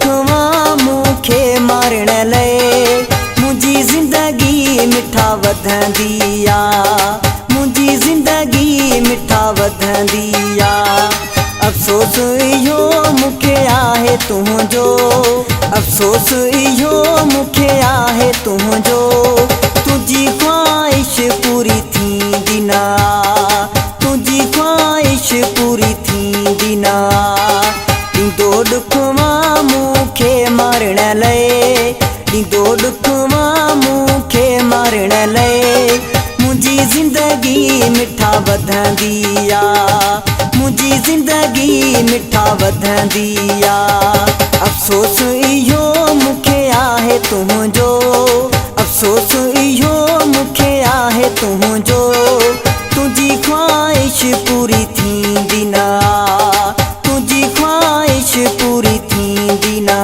दुखवा मूंखे मारण लाइ मुंहिंजी ज़िंदगी मिठा वधंदी आ, मुंहिंजी ज़िंदगी मिठा वधंदी आ। अफ़सोस इहो मूंखे आहे तुंहिंजो, अफ़सोस इहो मूंखे आहे तुंहिंजो, तुंहिंजी ख़्वाहिश पूरी थींदी न, तुंहिंजी ख़्वाहिश पूरी थींदी न। ॾींदो ॾुखवा मूंखे मारण लाइ, ॾींदो ॾुखवा मूंखे मारण लाइ मुंहिंजी ज़िंदगी मिठा वधंदी आ, मुंहिंजी ज़िंदगी मिठा वधंदी आ। अफ़सोस इहो मूंखे आहे तुंहिंजो, अफ़सोस इहो मूंखे आहे तुंहिंजो, तुंहिंजी ख़्वाहिश पूरी थींदी न, तुंहिंजी ख़्वाहिश पूरी थींदी न।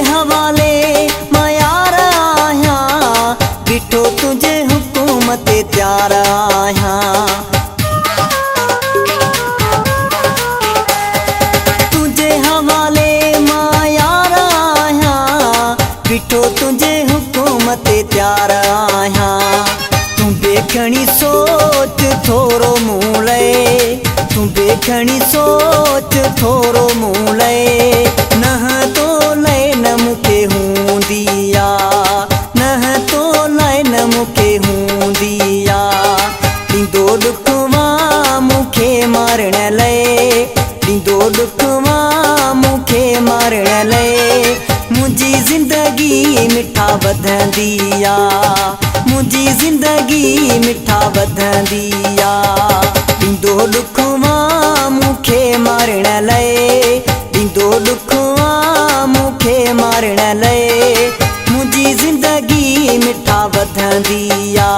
हवाले मां यार आहियां, ॾिठो तुंहिंजे हुकुम ते तयार आहियां, तुंहिंजे हवाले मां यार आहियां, ॾिठो तुंहिंजे हुकुम ते तयार आहियां। तूं बेखणी सोच थोरो मूं लाइ, तूं बेखणी सोच थोरो मूं लाइ, न तो लाइ न मूंखे हूंदी आ, न तो लाइ न मूंखे हूंदी आ। ॾींदो ॾुखवा मूंखे मारण लाइ, ॾींदो ॾुखवा मूंखे मारण लाइ मुंहिंजी ज़िंदगी मिठा वधंदी आ, मुंहिंजी ज़िंदगी मिठा वधंदी आ। ॾींदो ॾुखवा मूंखे मारण लाइ, ॾींदो ॾुखवा मूंखे मारण लाइ मुंहिंजी ज़िंदगी मिठा वधंदी आ,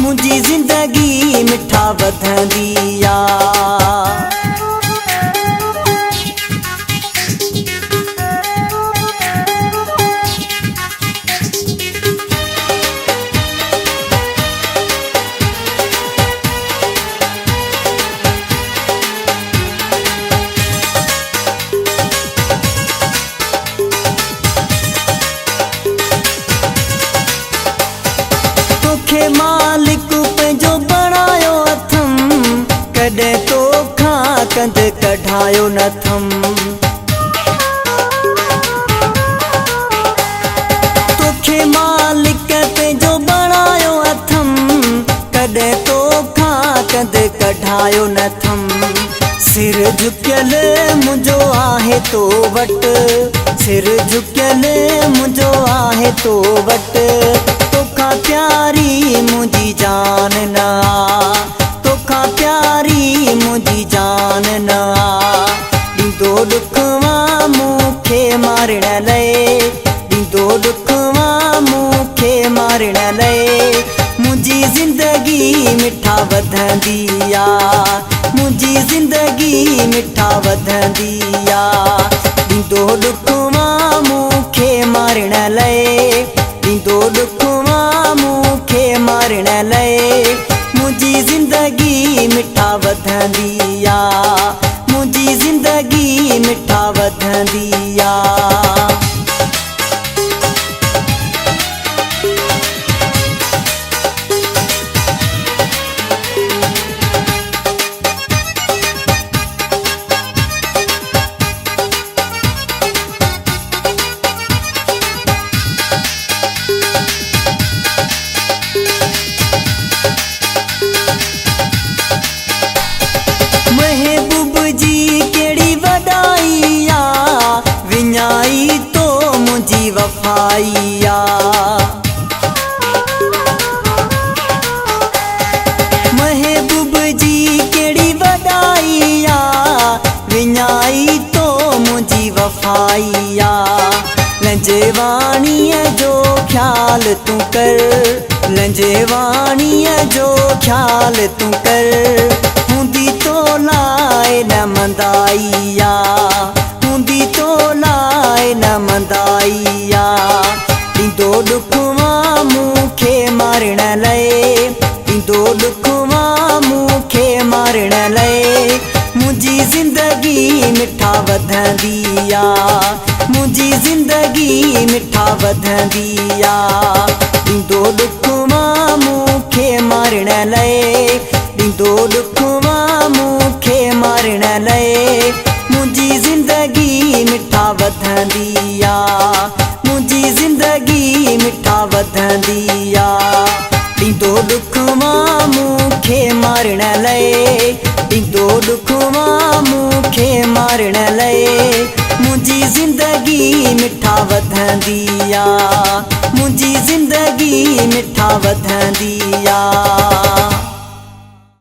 मुंहिंजी ज़िंदगी मिठा वधंदी आ। तोखे मालिक पंहिंजो बणायो अथम, कॾहिं तोखां कंद कढायो नथम। तोखे मालिक पंहिंजो बणायो अथम, कॾहिं तोखां कंद कढायो नथम। सिर झुकियल मुंहिंजो आहे तो वटि, सिर झुकियल मुंहिंजो आहे तो वटि, तोखां प्यारी मुंहिंजी जान न, तोखां प्यारी मुंहिंजी जान न। ॾींदो ॾुखवा मूंखे मारण लाइ, ॾींदो ॾुखवा मूंखे मारण लाइ मुंहिंजी ज़िंदगी मिठा वधंदी आ, मुंहिंजी ज़िंदगी मिठा वधंदी आ। ॾींदो ॾुखवा मूंखे मारण लाइ, ॾींदो ॾुखवा मूंखे मारण लाइ मुंहिंजी ज़िंदगी मिठा वधंदी आ, मुंहिंजी ज़िंदगी मिठा वधंदी आ। महबूब जी कहिड़ी वॾाई आ, विञाई तो मुंहिंजी वफ़ाई आ। महबूब जी कहिड़ी वॾाई आ, विञाई तो मुंहिंजी वफ़ाई आ। लंजवाणीअ जो ख़्याल ख्याल तू कर लंजेवाणीअ जो ख्याल तू कर हूंदी तो लाए न मंदाइया हूंदी तो लाए न मंदाइया ॾींदो ॾुखवा मूंखे मारण लाइ ॾींदो ॾुखवा मूंखे मारण लाइ मुंहिंजी ज़िंदगी मिठा वधंदी आहे मुंहिंजी ज़िंदगी मिठा वधंदी आहे ॾींदो ॾुखवा मूंखे मारण लाइ ॾींदो ॾुखवा मूंखे मारण लाइ मुंहिंजी ज़िंदगी मिठा वधंदी आहे मुंहिंजी ज़िंदगी मिठा वधंदी आहे ॾींदो ॾुखवा मूंखे मारण लाइ ॾींदो ॾुखवा मूंखे मारण लाइ मुंहिंजी ज़िंदगी मिठा वधंदी आहे मुंहिंजी ज़िंदगी मिठा वधंदी आहे।